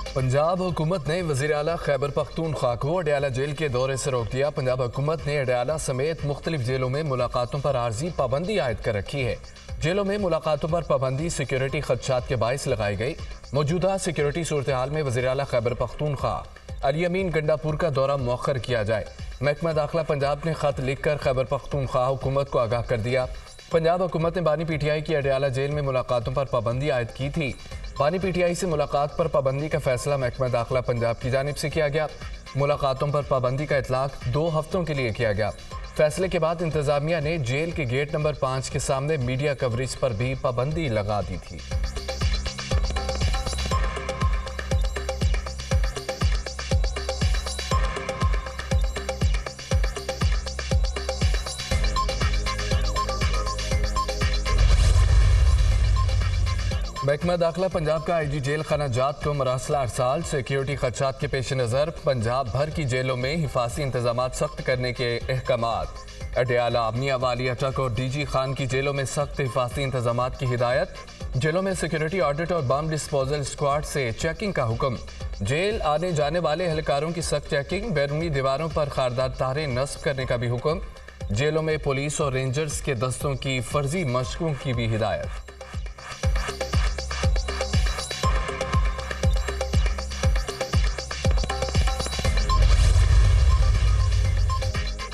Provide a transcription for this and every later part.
पंजाब हुकूमत ने वज़ीर आला खैबर पख्तूनख्वा को अडयाला जेल के दौरे से रोक दिया। पंजाब हुकूमत ने अडयाला समेत मुख्तलिफ जेलों में मुलाकातों पर आर्जी पाबंदी आयद कर रखी है। जेलों में मुलाकातों पर पाबंदी सिक्योरिटी खदशात के बायस लगाई गई। मौजूदा सिक्योरिटी सूरत हाल में वज़ीर आला खैबर पख्तूनख्वा अली अमीन गंडापुर का दौरा मौखर किया जाए। महकमा दाखिला पंजाब ने खत लिखकर खैबर पख्तूनख्वा हुकूमत को आगाह कर दिया। पंजाब हुकूमत ने बानी पीटीआई की अडयाला जेल में मुलाकातों पर पाबंदी आयद की थी। बानी पीटीआई से मुलाकात पर पाबंदी का फैसला महकमा दाखिला पंजाब की जानिब से किया गया। मुलाकातों पर पाबंदी का इतलाक 2 हफ्तों के लिए किया गया। फैसले के बाद इंतजामिया ने जेल के गेट नंबर 5 के सामने मीडिया कवरेज पर भी पाबंदी लगा दी थी। महकमा दाखिला पंजाब का आईजी जेल खाना जात को मरासला अरसाल सिक्योरिटी खदशात के पेश नज़र पंजाब भर की जेलों में हिफाजी इंतजाम सख्त करने के अहकामात। अडयाला, मियांवाली, अटक और डीजी खान की जेलों में सख्त हिफाजी इंतजाम की हिदायत। जेलों में सिक्योरिटी ऑडिट और बम डिस्पोजल स्क्वाड से चेकिंग का हुक्म। जेल आने जाने वाले एहलकारों की सख्त चेकिंग। बैरूनी दीवारों पर खारदार तारें नस्ब करने का भी हुक्म। जेलों में पुलिस और रेंजर्स के दस्तों की फर्जी मशकों की भी हिदायत।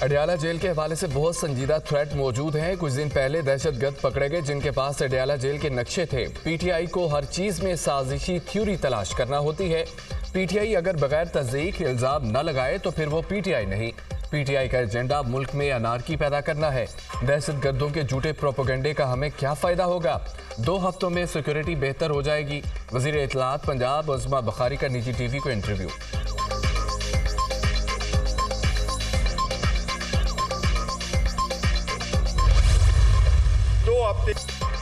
अडयाला जेल के हवाले से बहुत संजीदा थ्रेट मौजूद हैं। कुछ दिन पहले दहशतगर्द पकड़े गए जिनके पास अडयाला जेल के नक्शे थे। पीटीआई को हर चीज में साजिशी थ्योरी तलाश करना होती है। पीटीआई अगर बगैर तस्दीक इल्जाम न लगाए तो फिर वो पीटीआई नहीं। पीटीआई का एजेंडा मुल्क में अनारकी पैदा करना है। दहशतगर्दों के झूठे प्रोपेगेंडे का हमें क्या फायदा होगा। 2 हफ्तों में सिक्योरिटी बेहतर हो जाएगी। वजीर इत्तलात पंजाब उस्मा बुखारी का निजी टीवी को इंटरव्यू।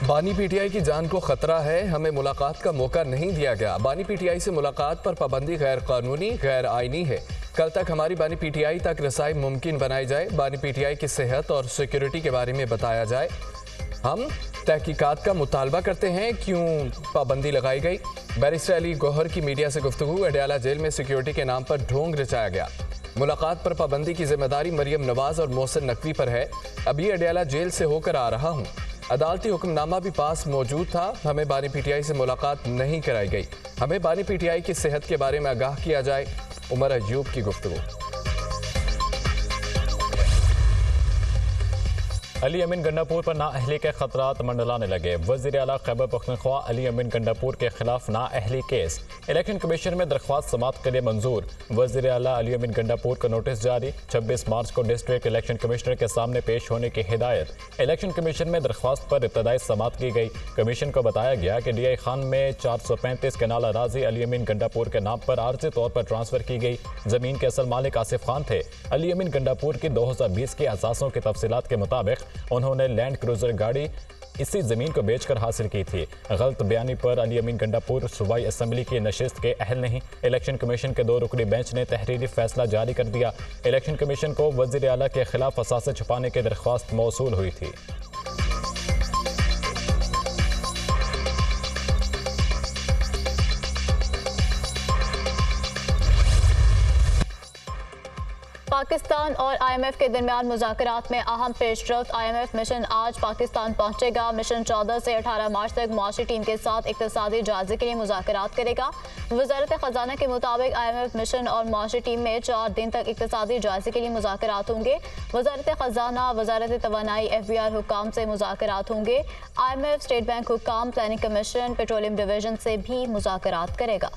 बानी पीटीआई की जान को खतरा है, हमें मुलाकात का मौका नहीं दिया गया। बानी पीटीआई से मुलाकात पर पाबंदी गैर कानूनी, गैर आईनी है। कल तक हमारी बानी पीटीआई तक रसाई मुमकिन बनाई जाए। बानी पीटीआई की सेहत और सिक्योरिटी के बारे में बताया जाए। हम तहकीकात का मुतालबा करते हैं क्यों पाबंदी लगाई गई। बैरिस्टर अली गौहर की मीडिया से गुफ्तगू। अडयाला जेल में सिक्योरिटी के नाम पर ढोंग रचाया गया। मुलाकात पर पाबंदी की जिम्मेदारी मरियम नवाज और मोहसिन नकवी पर है। अभी अडयाला जेल से होकर आ रहा हूँ। अदालती हुक्मनामा भी पास मौजूद था। हमें बानी पीटीआई से मुलाकात नहीं कराई गई। हमें बानी पीटीआई की सेहत के बारे में आगाह किया जाए। उमर अयूब की गुफ्तगू। अली अमीन गंडापुर पर नाअहली के खतरात मंडलाने लगे। वज़ीर आला खैबर पख्तूनख्वा अली अमीन गंडापुर के खिलाफ नाअहली केस। इलेक्शन कमीशन में दरख्वास्त समाअत के लिए मंजूर। वज़ीर आला अली अमीन गंडापुर को नोटिस जारी। 26 मार्च को डिस्ट्रिक्ट इलेक्शन कमिश्नर के सामने पेश होने की हिदायत। इलेक्शन कमीशन में दरख्वास्त पर इब्तदाई समाअत की गई। कमीशन को बताया गया कि DI खान में 435 कनाल अराजी अली अमीन गंडापुर के नाम पर आर्जी तौर पर ट्रांसफर की गई। जमीन के असल मालिक आसिफ खान थे। अली अमीन गंडापुर की 2020 के असासों की तफसीलात के मुताबिक उन्होंने लैंड क्रूजर गाड़ी इसी जमीन को बेचकर हासिल की थी। गलत बयानी पर अली अमीन गंडापुर सूबाई असम्बली की नशिस्त के अहल नहीं। इलेक्शन कमीशन के 2 रुकनी बेंच ने तहरीरी फैसला जारी कर दिया। इलेक्शन कमीशन को वज़ीर आला के खिलाफ असासे छुपाने की दरख्वास्त मौसूल हुई थी। पाकिस्तान और IMF के दरमियान मुज़ाकरात में अहम पेशरफ्त। IMF मिशन आज पाकिस्तान पहुंचेगा। मिशन 14 से 18 मार्च तक मुआशी टीम के साथ इक़्तिसादी जायजे के लिए मुज़ाकरात करेगा। वज़ारत ख़ज़ाना के मुताबिक IMF मिशन और मुआशी टीम में 4 दिन तक इक़्तिसादी जायजे के लिए मुज़ाकरात होंगे। वज़ारत ख़ज़ाना, वज़ारत तवानाई, FBR हुक्काम से मुज़ाकरात होंगे। IMF, स्टेट बैंक हुक्काम, प्लानिंग कमीशन, पेट्रोलियम डिवीजन से भी मुज़ाकरात करेगा।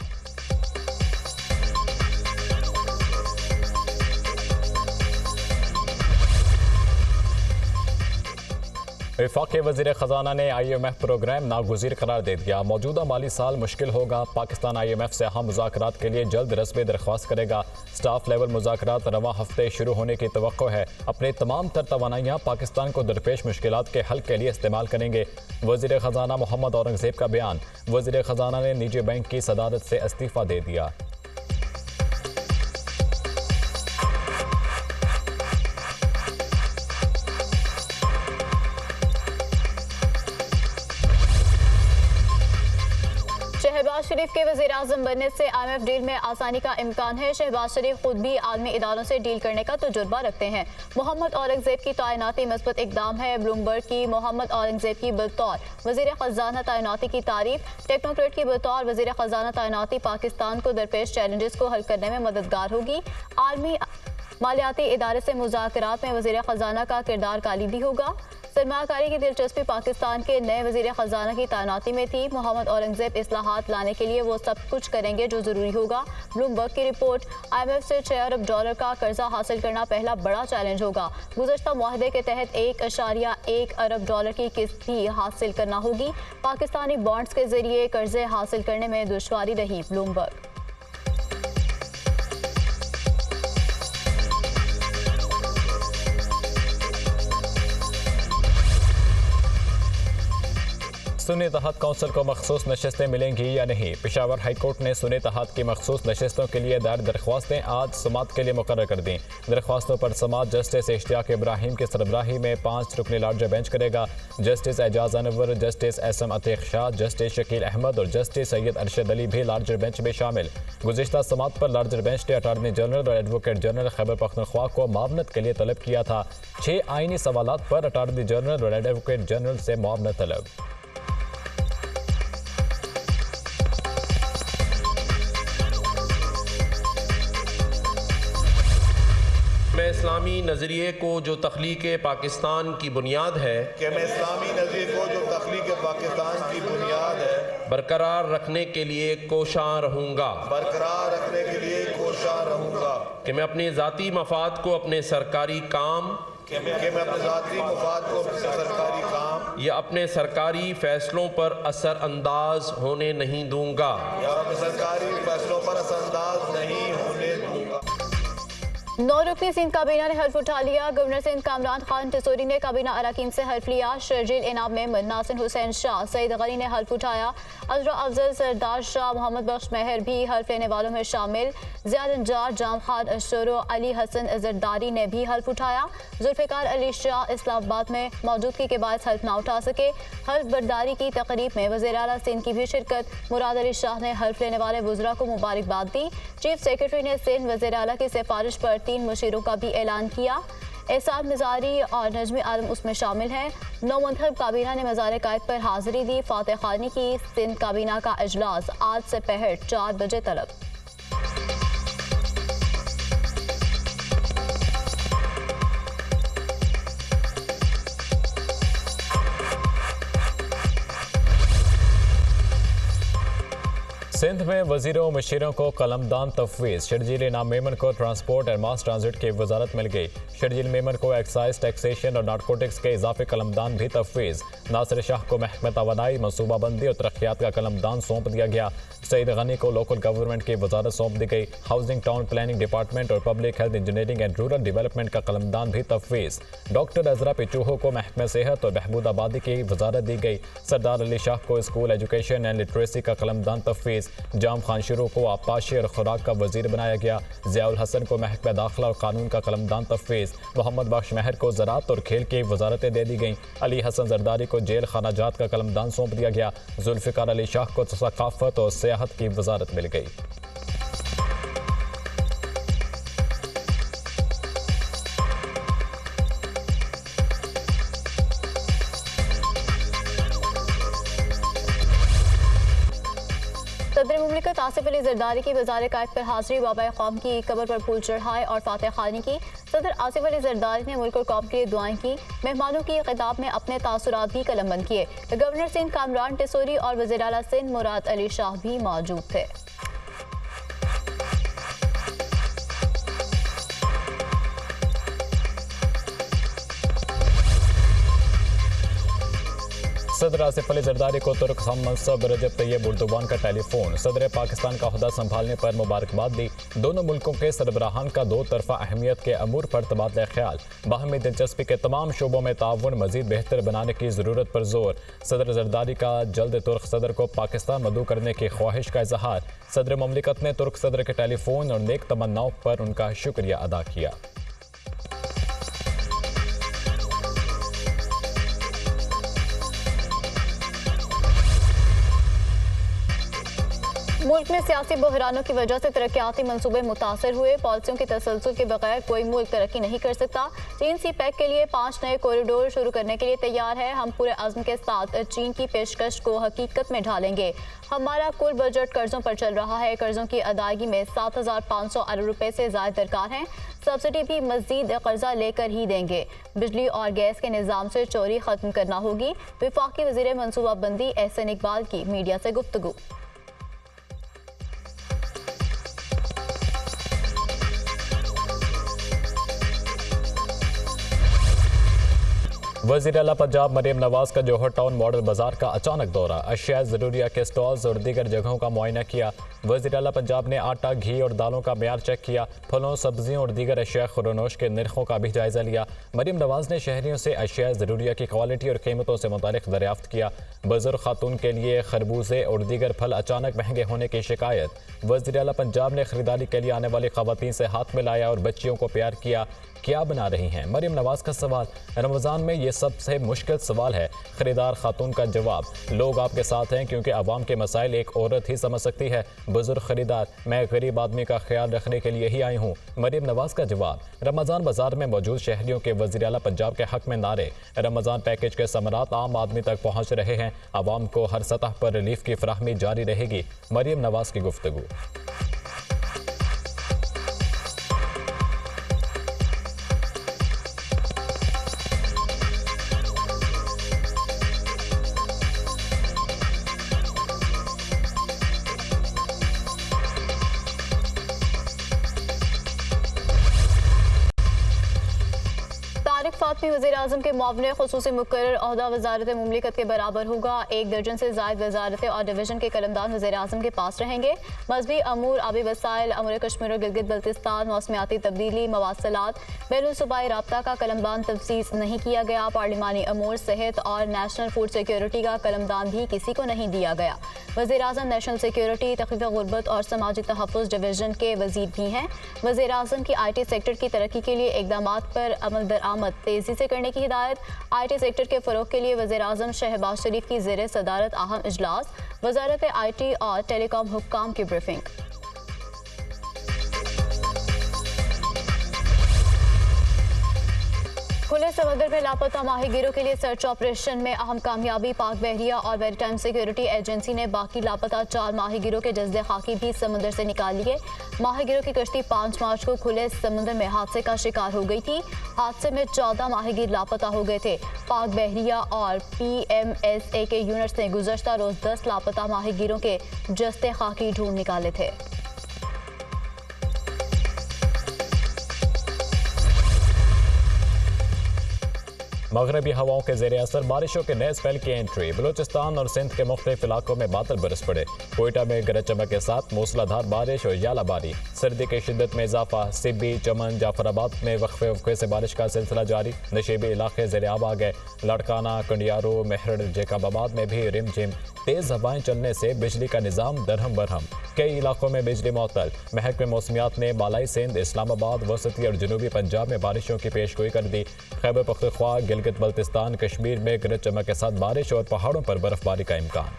वफाकी वज़ीर ख़ज़ाना ने IMF प्रोग्राम नागुज़ीर करार दे दिया। मौजूदा माली साल मुश्किल होगा। पाकिस्तान IMF से अहम मुज़ाकरात के लिए जल्द रस्मी दरख्वास्त करेगा। स्टाफ लेवल मुज़ाकरात रवां हफ्ते शुरू होने की तवक्को है। अपनी तमाम तर तवानाइयाँ पाकिस्तान को दरपेश मुश्किलात के हल के लिए इस्तेमाल करेंगे। वज़ीर ख़ज़ाना मोहम्मद औरंगज़ेब का बयान। वज़ीर ख़ज़ाना ने निजी बैंक की सदारत से इस्तीफ़ा दे दिया। शहबाज शरीफ के वज़ीर-ए-आज़म बनने से IMF डील में आसानी का इम्कान है। शहबाज शरीफ खुद भी आलमी इदारों से डील करने का तजुर्बा रखते हैं। मोहम्मद औरंगजेब की तैनाती मस्बत इकदाम है। ब्लूमबर्ग की मोहम्मद औरंगजेब की बतौर वज़ीर ख़जाना तैनाती की तारीफ। टेक्नोक्रेट की बतौर वज़ीर ख़जाना तैनाती पाकिस्तान को दरपेश चैलेंजेस को हल करने में मददगार होगी। आलमी मालियाती इदारे से मुज़ाकरात में वज़ीर ख़जाना का किरदार कालिदी होगा। सरमायाकारी की दिलचस्पी पाकिस्तान के नए वज़ीर ख़जाना की तैनाती में थी। मोहम्मद औरंगजेब इस्लाहात लाने के लिए वो सब कुछ करेंगे जो ज़रूरी होगा। ब्लूमबर्ग की रिपोर्ट, IMF से $6 अरब का कर्जा हासिल करना पहला बड़ा चैलेंज होगा। गुज़श्ता मुआहदे के तहत $1.1 अरब की किस्त भी हासिल करना होगी। पाकिस्तानी बॉन्ड्स के जरिए कर्जे हासिल करने में दुश्वारी रही। ब्लूमबर्ग। सुन्नी तहत कौंसिल को मखसूस नशस्तें मिलेंगी या नहीं। पेशावर हाई कोर्ट ने सुन्नी तहत की मखसूस नशस्तों के लिए दायर दरख्वास्तें आज समात के लिए मुकर्रर कर दी। दरख्वास्तों पर समात जस्टिस इश्तियाक इब्राहिम की सरबराही में 5 रुकनी लार्जर बेंच करेगा। Justice Ejaz Anwar, Justice SM Atiq Shah, Justice Shakeel Ahmed और जस्टिस सैयद अरशद अली भी लार्जर बेंच में शामिल। गुज़िश्ता समात पर लार्जर बेंच ने अटारनी जनरल और एडवोकेट जनरल खैबर पख्तूनख्वा को मामनत के लिए तलब किया था। 6 आईनी सवालात पर अटारनी जनरल और एडवोकेट जनरल से मामनत तलब। मैं इस्लामी नज़रिए को जो तख्लीक पाकिस्तान की बुनियाद है कि मैं इस्लामी नज़रिए को जो तख्लीक पाकिस्तान की बुनियाद है बरकरार रखने के लिए कोशां रहूँगा कि मैं अपने ज़ाती मफाद को अपने सरकारी काम या अपने सरकारी फैसलों पर असर अंदाज होने नहीं दूँगा। 9 रुकनी सिंध काबीना ने हल्फ उठा लिया। गवर्नर सिंध कामरान खान टिसोरी ने काबीना अरकान से हल्फ लिया। शर्जील इनाम मेमन, नासिर हुसैन शाह, सईद गनी ने हल्फ उठाया। अजरा अफजल, सरदार शाह, मोहम्मद बख्श मेहर भी हल्फ लेने वालों में शामिल। ज़ियाद अंजार, जाम खान अशरो, अली हसन जरदारी ने भी हल्फ उठाया। जुल्फ़िकार अली शाह इस्लामाबाद में मौजूदगी के बाद हल्फ ना उठा सके। हल्फ बर्दारी की तकरीब में वज़ीर आला सिंध की भी शिरकत। मुराद अली शाह ने हल्फ लेने वाले वज़रा को मुबारकबाद दी। चीफ सेक्रेटरी ने सिंध वज़ीर आला की सिफारिश पर 3 मुशीरों का भी ऐलान किया। एहसान मिजारी और नजमी आलम उसमें शामिल हैं। 9 मंतखब काबीना ने मज़ार कायद पर हाजिरी दी। फातह खानी की सिंध काबीना का अजलास आज से पहर 4 बजे तलब। सिंध में वज़ीरों मशीरों को कलमदान तफवीज़। शर्जील इनाम मेमन को ट्रांसपोर्ट और मास ट्रांजिट की वजारत मिल गई। शर्जील मेमन को एक्साइज, टैक्सेशन और नारकोटिक्स के इजाफे कलमदान भी तफवीज़। नासिर शाह को महकमा तवानाई, मनसूबाबंदी और तरक्यात का कलमदान सौंप दिया गया। सईद गनी को लोकल गवर्नमेंट की वजारत सौंप दी गई। हाउसिंग, टाउन प्लानिंग डिपार्टमेंट और public health, engineering and rural development का कलमदान भी तफवीज़। डॉक्टर अजरा पिचूहो को महकमा सेहत और बहबूद आबादी की वजारत दी गई। सरदार अली शाह को स्कूल एजुकेशन एंड लिटरेसी का कलमदान तफवीज़। जाम खान शुरू को आबपाशी और खुराक का वजीर बनाया गया। ज़ियाउल हसन को महकमा दाखिला और कानून का कलमदान तफवीज़। मोहम्मद बख्श मेहर को ज़राअत और खेल की वजारतें दे दी गईं। अली हसन जरदारी को जेल खानाजात का कलमदान सौंप दिया गया। जुल्फ़िकार अली शाह को सकाफत और सियाहत की वजारत मिल गई। सदर मुमलिकत आसिफ अली जरदारी की वज़ार कायद पर हाजिरी। बाबा कौम की कब्र पर फूल चढ़ाए और फातह खानी की। सदर आसिफ अली जरदारी ने मुल्क और कौम के लिए दुआएं की। मेहमानों की खिताब में अपने तासुरात भी कलमबंद किए। गवर्नर सिंध कामरान टिसोरी और वज़ीर आला सिंध मुराद अली शाह भी मौजूद थे। सदर आसिफ अली जरदारी को तुर्क मनसब रजब तैयब उर्दुवान का टेलीफोन। सदर पाकिस्तान का ओहदा संभालने पर मुबारकबाद दी। दोनों मुल्कों के सरबराहान का 2 तरफा अहमियत के अमूर पर तबादला ख्याल। बाहमी दिलचस्पी के तमाम शोबों में ताउन मजीद बेहतर बनाने की ज़रूरत पर जोर। सदर जरदारी का जल्द तुर्क सदर को पाकिस्तान मदऊ करने की ख्वाहिश का इजहार। सदर ममलिकत ने तुर्क सदर के टेलीफोन और नेक तमन्नाओं पर उनका शुक्रिया अदा किया। मुल्क में सियासी बहरानों की वजह से तरक्याती मंसूबे मुतासर हुए। पॉलिसियों के तसलसल के बगैर कोई मुल्क तरक्की नहीं कर सकता। चीन सी पैक के लिए 5 नए कॉरिडोर शुरू करने के लिए तैयार है। हम पूरे अज़्म के साथ चीन की पेशकश को हकीकत में ढालेंगे। हमारा कुल बजट कर्जों पर चल रहा है। कर्जों की अदायगी में 7,500 अरब रुपए से ज़ायद दरकार हैं। सब्सिडी भी मजीद कर्जा लेकर ही देंगे। बिजली और गैस के निज़ाम से चोरी खत्म करना होगी। वफाकी वज़ीर मनसूबाबंदी एहसन इकबाल की मीडिया से गुफ्तगू। वज़ीर आला पंजाब मरीम नवाज का जौहर टाउन मॉडल बाजार का अचानक दौरा, अशिया ज़रूरिया के स्टॉल्स और दीगर जगहों का मुआयना किया। वज़ीर आला पंजाब ने आटा, घी और दालों का म्यार चेक किया। फलों, सब्जियों और दीगर अशिया खुरनोश के नरखों का भी जायजा लिया। मरीम नवाज ने शहरियों से अशिया ज़रूरिया की क्वालिटी और कीमतों से मुतालिक दरियाफ्त किया। बुजुर्ग खातून के लिए खरबूजे और दीगर फल अचानक महंगे होने की शिकायत। वज़ीर आला पंजाब ने खरीदारी के लिए आने वाली खवातीन से हाथ मिलाया और बच्चियों को प्यार किया। क्या बना रही हैं? मरीम नवाज का सवाल। रमज़ान में ये सबसे मुश्किल सवाल है। खरीदार खातून का जवाब, लोग आपके साथ हैं क्योंकि अवाम के मसाइल एक औरत ही समझ सकती है। बुजुर्ग खरीदार, मैं गरीब आदमी का ख्याल रखने के लिए ही आई हूँ। मरीम नवाज का जवाब। रमज़ान बाजार में मौजूद शहरियों के वज़ीर आला पंजाब के हक में नारे। रमज़ान पैकेज के समरात आम आदमी तक पहुँच रहे हैं। अवाम को हर सतह पर रिलीफ की फराहमी जारी रहेगी। मरीम नवाज की गुफ्तगू। फातमी वज़ीर-ए-आज़म के मुआवने खुसूसी मुकर्रर ओहदा वज़ारत मुमलिकत के बराबर होगा। 1 दर्जन से ज़ायद वज़ारतें और डिवीज़न के कलमदान वज़ीर-ए-आज़म के पास रहेंगे। मज़हबी अमूर, आबी वसाइल, अमूर कश्मीर और गिलगित बल्तिस्तान, मौसमियाती तब्दीली, मवासलात, बैनुल सूबाई राब्ता का कलमदान तफसीस नहीं किया गया। पार्लिमानी अमूर, सेहत और नेशनल फूड सिक्योरिटी का कलमदान भी किसी को नहीं दिया गया। वज़ीर-ए-आज़म नेशनल सिक्योरिटी, तख़फ़ीफ़ गुर्बत और समाजी तहफ़्फ़ुज़ डिवीज़न के वज़ीर भी हैं। वज़ीर-ए-आज़म की IT सेक्टर की तरक्की के लिए इक़दामात पर अमल दरामद तेज़ी से करने की हिदायत। IT सेक्टर के फ़रोग़ के लिए वज़ीर-ए-आज़म शहबाज शरीफ की ज़ेर सदारत अहम इजलास। वज़ारत IT और टेलीकॉम हुक्काम की ब्रीफिंग। खुले समंदर में लापता माहीगीरों के लिए सर्च ऑपरेशन में अहम कामयाबी। पाक बहरिया और मैरीटाइम सिक्योरिटी एजेंसी ने बाकी लापता 4 माहीगीरों के जस्दे खाकी भी समंदर से निकाल लिए। माहीगीरों की कश्ती 5 मार्च को खुले समंदर में हादसे का शिकार हो गई थी। हादसे में 14 माहीगीर लापता हो गए थे। पाक बहरिया और PMSA के यूनिट्स ने गुज़श्ता रोज 10 लापता माहीगीरों के जस्दे खाकी ढूंढ निकाले थे। मगरबी हवाओं के ज़ेरे असर बारिशों के नए स्पेल की एंट्री। बलूचिस्तान और सिंध के मुख्तलिफ इलाकों में बादल बरस पड़े। कोयटा में गरज चमक के साथ मूसलाधार बारिश और यालाबारी। सर्दी की शिद्दत में इजाफा। सिब्बी, चमन, जाफराबाद में वक्फे से बारिश का सिलसिला जारी। नशेबी इलाके ज़ेरे आब आ गए। लड़काना, कंडियारो, मेहरड, जैकबाबाद में भी रिमझिम तेज़ हवाएं चलने से बिजली का निज़ाम दरहम बरहम। कई इलाकों में बिजली मुअत्तल। महकमे मौसमियात ने बालाई सिंध, इस्लामाबाद, वसती और जनूबी पंजाब में बारिशों की पेशगोई कर दी। खैबर पख्तूनख्वा, गिलगित बल्तिस्तान, कश्मीर में गरज चमक के साथ बारिश और पहाड़ों पर बर्फबारी का इम्कान।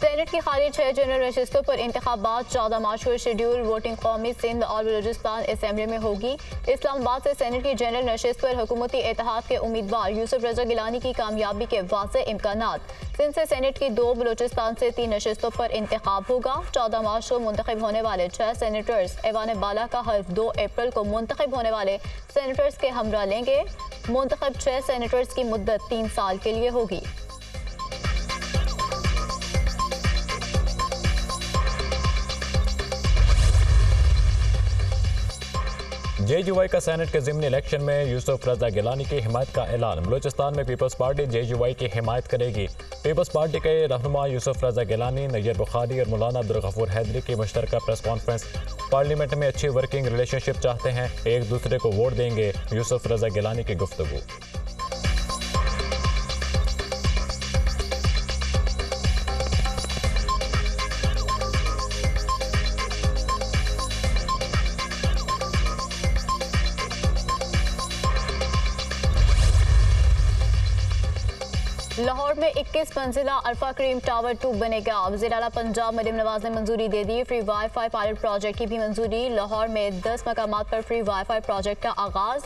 सेनेट की खाली 6 जनरल नशिस्तों पर इंतखाबात 14 मार्च को शेड्यूल। वोटिंग कौमी सिंध और बलूचिस्तान असेंबली में होगी। इस्लामाबाद से सेनेट की जनरल नशिस्त पर हुकूमती इत्तेहाद के उम्मीदवार यूसुफ रजा गिलानी की कामयाबी के वाज़ेह इम्कानात। सिंध से सेनेट की 2, बलूचिस्तान से 3 नशिस्तों पर इंतखाब होगा। 14 मार्च को मुंतखब होने वाले 6 सेनेटर्स ऐवान बाला का हल्फ 2 अप्रैल को मुंतखब होने वाले सेनेटर्स के हमरा लेंगे। मुंतखब 6 सेनेटर्स की मुद्दत 3 साल के लिए होगी। JUI का सेनेट के ज़िमनी इलेक्शन में यूसुफ रजा गिलानी की हिमायत का ऐलान। बलूचिस्तान में पीपल्स पार्टी JUI की हिमायत करेगी। पीपल्स पार्टी के रहनुमा यूसुफ रजा गिलानी, नैयर बुखारी और मौलाना अब्दुल गफूर हैदरी की मुश्तरका प्रेस कॉन्फ्रेंस। पार्लियामेंट में अच्छी वर्किंग रिलेशनशिप चाहते हैं, एक दूसरे को वोट देंगे। यूसुफ रजा गिलानी की गुफ्तगू। लाहौर में 21 मंजिला अल्फा क्रीम टावर 2 बनेगा। वज़ीर आला पंजाब मरियम नवाज ने मंजूरी दे दी। फ्री वाईफाई पायलट प्रोजेक्ट की भी मंजूरी। लाहौर में 10 मकामात पर फ्री वाईफाई प्रोजेक्ट का आगाज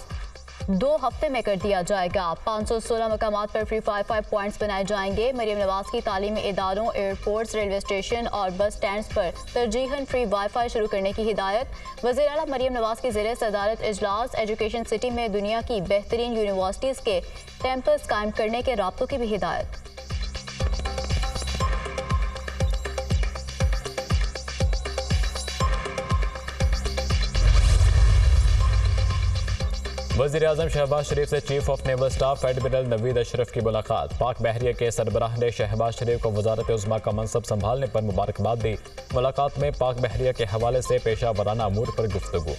2 हफ्ते में कर दिया जाएगा। 516 मकामात पर फ्री वाईफाई पॉइंट्स बनाए जाएंगे। मरियम नवाज की तालीमी इदारों, एयरपोर्ट्स, रेलवे स्टेशन और बस स्टैंड्स पर तरजीहन फ्री वाईफाई शुरू करने की हिदायत। वज़ीर आला मरियम नवाज की ज़ेरे सदारत इजलास एजुकेशन सिटी में दुनिया की बेहतरीन यूनिवर्सिटीज़ के कैंपस कायम करने के राब्तों की भी हिदायत। वज़ीर आज़म शहबाज शरीफ से chief of naval staff admiral Naveed Ashraf की मुलाकात। पाक बहरिया के सरबराह ने शहबाज शरीफ को वज़ारत उज़्मा का मनसब संभालने पर मुबारकबाद दी। मुलाकात में पाक बहरिया के हवाले से पेशा वराना अमूर पर गुफ्तगू।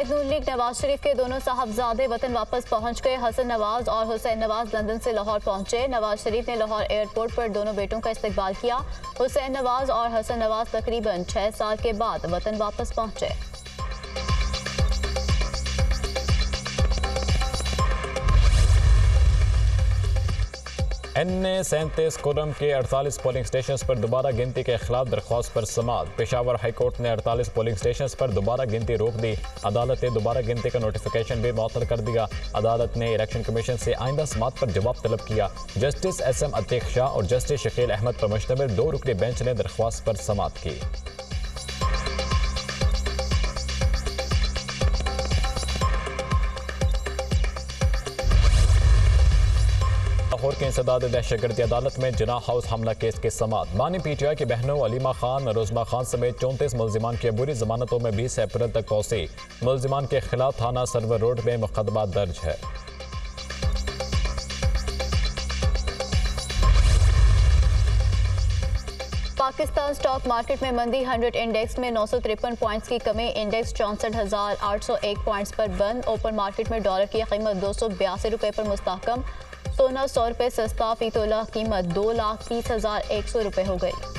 नून लीग नवाज शरीफ के दोनों साहबजादे वतन वापस पहुंच गए। हसन नवाज और हुसैन नवाज लंदन से लाहौर पहुंचे। नवाज शरीफ ने लाहौर एयरपोर्ट पर दोनों बेटों का इस्तकबाल किया। हुसैन नवाज और हसन नवाज तकरीबन 6 साल के बाद वतन वापस पहुंचे। NA-37 कोरम के 48 पोलिंग स्टेशन पर दोबारा गिनती के खिलाफ दरख्वास्त पर समाअत। पेशावर हाई कोर्ट ने 48 पोलिंग स्टेशन पर दोबारा गिनती रोक दी। अदालत ने दोबारा गिनती का नोटिफिकेशन भी मुअत्तल कर दिया। अदालत ने इलेक्शन कमीशन से आइंदा समाअत पर जवाब तलब किया। जस्टिस SM अतीक शाह और जस्टिस शकील अहमद पर मुश्तमिल 2 रुकनी बेंच ने दरख्वास्त पर समाअत की। लाहौर के इंसदाद दहशतगर्दी अदालत में जिना हाउस हमला केस की समाअत। बानी PTI की बहनों अलीमा खान, रोजमा खान समेत 34 मुल्जिमान की अबूरी जमानतों में 20 अप्रैल तक पहुंची। मुल्जिमान के खिलाफ थाना सर्वर रोड में मुकदमा दर्ज है। पाकिस्तान स्टॉक मार्केट में मंदी। 100 इंडेक्स में 953 पॉइंट्स की कमी। इंडेक्स 64,801 पॉइंट्स पर बंद। ओपन मार्केट में डॉलर की कीमत 282 रुपये पर मुस्तहकम। सोना 100 रुपये सस्ता। फी तोला कीमत 2,30,100 रुपये हो गई।